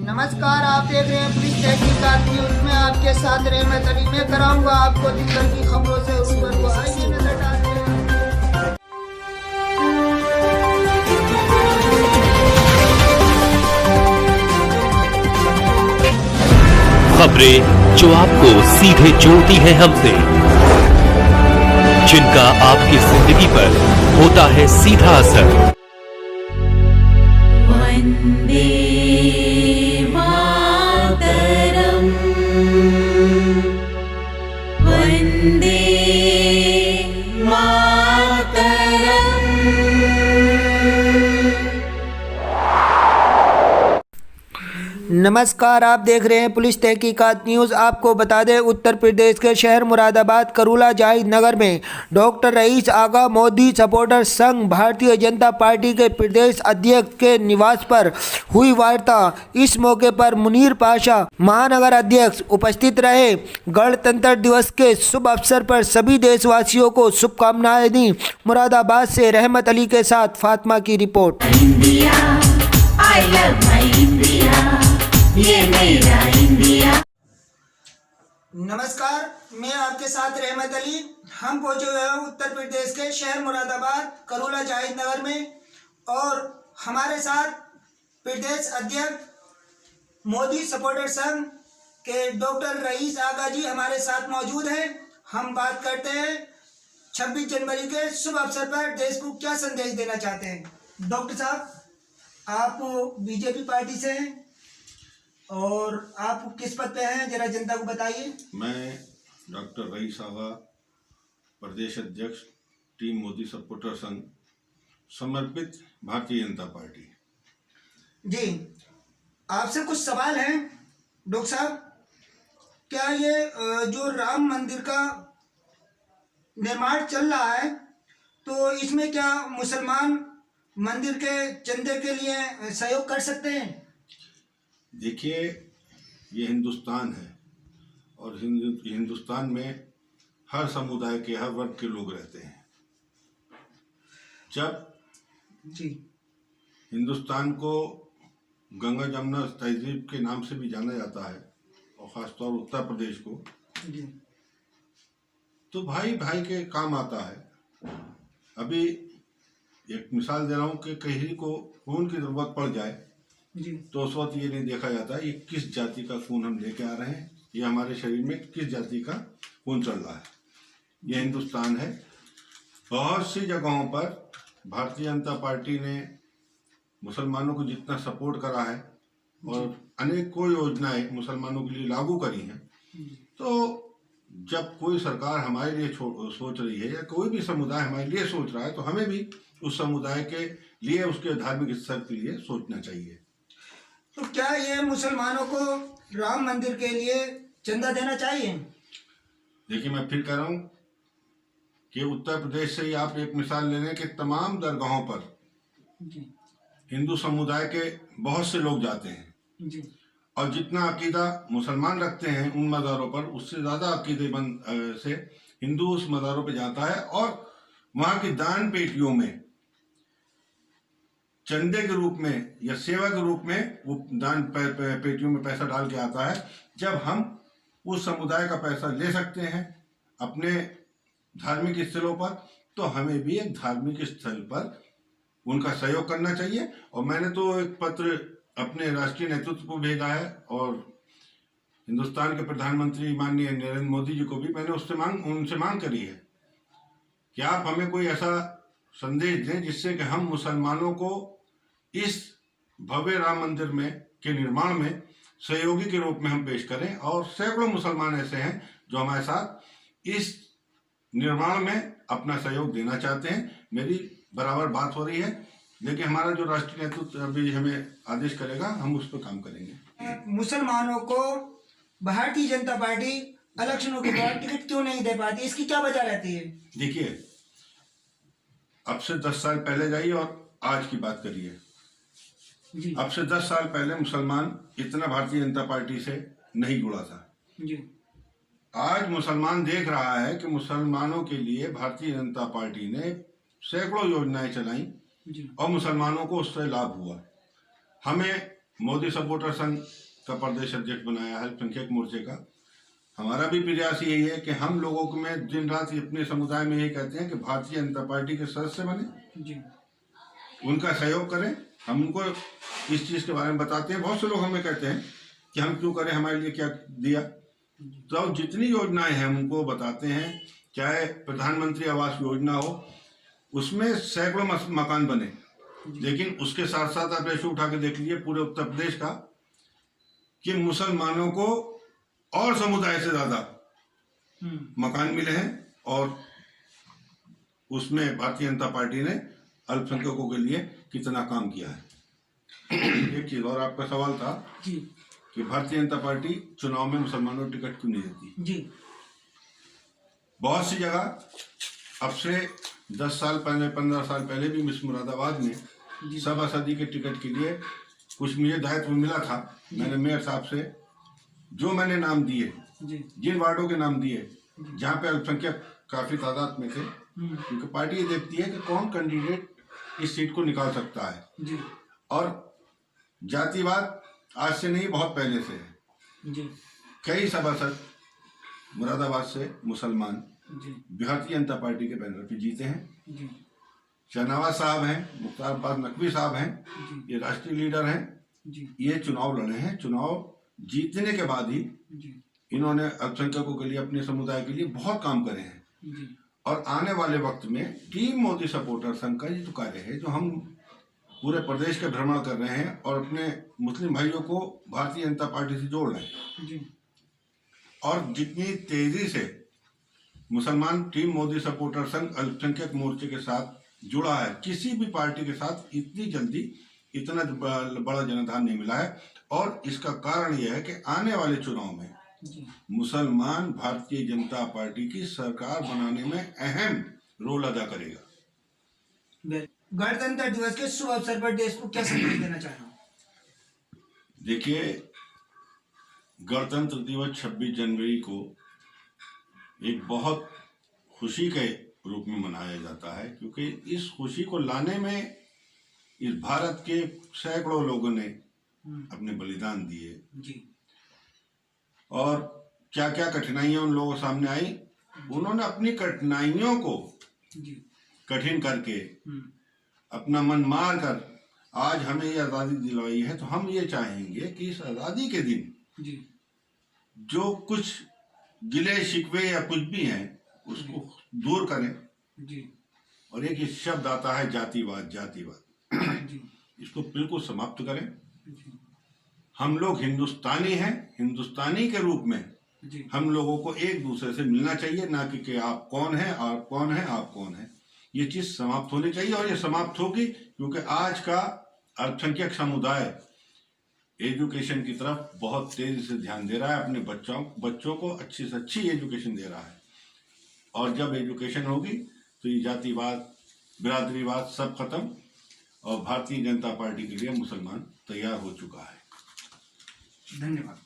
नमस्कार, आप देख रहे हैं पुलिस तहकीकात न्यूज में। आपके साथ रहमत अली में कराऊंगा आपको दिन भर की खबरों से रूबरू। आइए नजर डालते हैं। खबरें जो आपको सीधे जोड़ती हैं हमसे, जिनका आपकी जिंदगी पर होता है सीधा असर। वंदे मातरम, वंदे मातरम। नमस्कार, आप देख रहे हैं पुलिस तहकीकात न्यूज़। आपको बता दें, उत्तर प्रदेश के शहर मुरादाबाद करूला जाहिद नगर में डॉक्टर रईस आगा मोदी सपोर्टर संघ भारतीय जनता पार्टी के प्रदेश अध्यक्ष के निवास पर हुई वार्ता। इस मौके पर मुनीर पाशा महानगर अध्यक्ष उपस्थित रहे। गणतंत्र दिवस के शुभ अवसर पर सभी देशवासियों को शुभकामनाएं दी। मुरादाबाद से रहमत अली के साथ फातिमा की report. India, I love my India, ये मेरा इंडिया। नमस्कार, मैं आपके साथ रहमत अली। हम पहुंचे हुए हैं उत्तर प्रदेश के शहर मुरादाबाद करूला जाहिद नगर में, और हमारे साथ प्रदेश अध्यक्ष मोदी सपोर्टर संघ के डॉक्टर रईस आगा जी हमारे साथ मौजूद हैं। हम बात करते हैं 26 जनवरी के शुभ अवसर पर देश को क्या संदेश देना चाहते हैं। डॉक्टर साहब, आप बीजेपी पार्टी से हैं और आप किस पद पे हैं, जरा जनता को बताइए। मैं डॉक्टर रईस आगा, प्रदेश अध्यक्ष, टीम मोदी सपोर्टर संघ, समर्पित भारतीय जनता पार्टी। जी, आपसे कुछ सवाल हैं डॉक्टर साहब। क्या ये जो राम मंदिर का निर्माण चल रहा है, तो इसमें क्या मुसलमान मंदिर के चंदे के लिए सहयोग कर सकते हैं? देखिए, ये हिंदुस्तान है और हिंदुस्तान में हर समुदाय के, हर वर्ग के लोग रहते हैं। जब जी, हिंदुस्तान को गंगा जमुना तहजीब के नाम से भी जाना जाता है, और ख़ासतौर उत्तर प्रदेश को, जी, तो भाई भाई के काम आता है। अभी एक मिसाल दे रहा हूँ कि कहीं को खून की ज़रूरत पड़ जाए जी, तो उस वक्त ये नहीं देखा जाता ये किस जाति का खून हम लेके आ रहे हैं, ये हमारे शरीर में किस जाति का खून चल रहा है। ये हिंदुस्तान है। बहुत सी जगहों पर भारतीय जनता पार्टी ने मुसलमानों को जितना सपोर्ट करा है और अनेकों योजनाएं मुसलमानों के लिए लागू करी हैं, तो जब कोई सरकार हमारे लिए सोच रही है या कोई भी समुदाय हमारे लिए सोच रहा है, तो हमें भी उस समुदाय के लिए, उसके धार्मिक स्तर के लिए सोचना चाहिए। तो क्या ये मुसलमानों को राम मंदिर के लिए चंदा देना चाहिए? देखिए, मैं फिर कह रहा हूँ कि उत्तर प्रदेश से ही आप एक मिसाल ले लें कि तमाम दरगाहों पर जी, हिंदू समुदाय के बहुत से लोग जाते हैं, जी, और जितना अकीदा मुसलमान रखते हैं उन मज़ारों पर, उससे ज़्यादा अकीदेमंद से हिंदू उस मज़ारों पर जाता है, और वहाँ की दान पेटियों में चंदे के रूप में या सेवा के रूप में वो दान पेटियों में पैसा डाल के आता है। जब हम उस समुदाय का पैसा ले सकते हैं अपने धार्मिक स्थलों पर, तो हमें भी एक धार्मिक स्थल पर उनका सहयोग करना चाहिए। और मैंने तो एक पत्र अपने राष्ट्रीय नेतृत्व को भेजा है, और हिंदुस्तान के प्रधानमंत्री माननीय नरेंद्र मोदी जी को भी मैंने उनसे मांग करी है कि आप हमें कोई ऐसा संदेश दें जिससे कि हम मुसलमानों को इस भव्य राम मंदिर के निर्माण में सहयोगी के रूप में हम पेश करें। और सैकड़ों मुसलमान ऐसे हैं जो हमारे साथ इस निर्माण में अपना सहयोग देना चाहते हैं। मेरी बराबर बात हो रही है, लेकिन हमारा जो राष्ट्रीय नेतृत्व अभी हमें आदेश करेगा, हम उस पर काम करेंगे। मुसलमानों को भारतीय जनता पार्टी इलेक्शनों के बाद टिकट क्यों नहीं दे पाती, इसकी क्या वजह रहती है? देखिए, अब से 10 साल पहले जाइए और आज की बात करिए। अब से 10 साल पहले मुसलमान इतना भारतीय जनता पार्टी से नहीं जुड़ा था। जी, आज मुसलमान देख रहा है कि मुसलमानों के लिए भारतीय जनता पार्टी ने सैकड़ों योजनाएं चलाई और मुसलमानों को उससे लाभ हुआ। हमें मोदी सपोर्टर संघ का प्रदेश अध्यक्ष बनाया है अल्पसंख्यक मोर्चे का। हमारा भी प्रयास यही है कि हम लोगों को में दिन रात अपने समुदाय में यही कहते हैं कि भारतीय जनता पार्टी के सदस्य बने जी, उनका सहयोग करें। हम उनको इस चीज़ के बारे में बताते हैं। बहुत से लोग हमें कहते हैं कि हम क्यों करें, हमारे लिए क्या दिया। तो जितनी योजनाएं हैं हम उनको बताते हैं, चाहे प्रधानमंत्री आवास योजना हो, उसमें सैकड़ों मकान बने, लेकिन उसके साथ साथ आप रेशो उठा के देख लीजिए पूरे उत्तर प्रदेश का कि मुसलमानों को और समुदाय से ज्यादा मकान मिले हैं, और उसमें भारतीय जनता पार्टी ने अल्पसंख्यकों के लिए कितना काम किया है। एक चीज और, आपका सवाल था जी, कि भारतीय जनता पार्टी चुनाव में मुसलमानों को टिकट क्यों नहीं देती। जी, बहुत सी जगह अब से 10 साल पहले, 15 साल पहले भी मिस मुरादाबाद में सभा सदी के टिकट के लिए कुछ मुझे दायित्व मिला था। मैंने मेयर साहब से जो मैंने नाम दिए, जिन वार्डों के नाम दिए जहाँ पे अल्पसंख्यक काफी तादाद में थे, क्योंकि पार्टी ये देखती है कि कौन कैंडिडेट इस सीट को निकाल सकता है। और जातिवाद आज से नहीं, बहुत पहले से है। कई सभासद मुरादाबाद से मुसलमान भारतीय जनता पार्टी के बैनर पे जीते हैं। शहनवाज साहब हैं, मुख्तार अब्बास नकवी साहब हैं, ये राष्ट्रीय लीडर हैं। ये चुनाव लड़े हैं। चुनाव जीतने के बाद ही इन्होंने अल्पसंख्यकों के लिए, अपने समुदाय के लिए बहुत काम करे हैं। और आने वाले वक्त में टीम मोदी सपोर्टर संघ का ये जो कार्य है, जो हम पूरे प्रदेश के भ्रमण कर रहे हैं और अपने मुस्लिम भाइयों को भारतीय जनता पार्टी से जोड़ रहे हैं, और जितनी तेजी से मुसलमान टीम मोदी सपोर्टर संघ अल्पसंख्यक मोर्चे के साथ जुड़ा है, किसी भी पार्टी के साथ इतनी जल्दी इतना बड़ा जनाधार नहीं मिला है। और इसका कारण यह है कि आने वाले चुनाव में मुसलमान भारतीय जनता पार्टी की सरकार बनाने में अहम रोल अदा करेगा। गणतंत्र दिवस के शुभ अवसर पर देश को क्या संदेश देना चाह रहा हूँ? देखिए, गणतंत्र दिवस 26 जनवरी को एक बहुत खुशी के रूप में मनाया जाता है, क्योंकि इस खुशी को लाने में इस भारत के सैकड़ों लोगों ने अपने बलिदान दिए। और क्या क्या कठिनाइयां उन लोगों के सामने आई, उन्होंने अपनी कठिनाइयों को कठिन करके, अपना मन मार कर आज हमें ये आज़ादी दिलवाई है। तो हम ये चाहेंगे कि इस आज़ादी के दिन जो कुछ गिले शिकवे या कुछ भी हैं उसको दूर करें। और एक शब्द आता है जातिवाद, जातिवाद, इसको बिल्कुल समाप्त करें। हम लोग हिंदुस्तानी हैं, हिंदुस्तानी के रूप में हम लोगों को एक दूसरे से मिलना चाहिए, ना कि आप कौन हैं, आप कौन हैं, आप कौन हैं। ये चीज समाप्त होनी चाहिए, और ये समाप्त होगी क्योंकि आज का अल्पसंख्यक समुदाय एजुकेशन की तरफ बहुत तेजी से ध्यान दे रहा है, अपने बच्चों को अच्छी से अच्छी एजुकेशन दे रहा है। और जब एजुकेशन होगी तो ये जातिवाद, बिरादरीवाद सब खत्म, और भारतीय जनता पार्टी के लिए मुसलमान तैयार हो चुका है। धन्यवाद।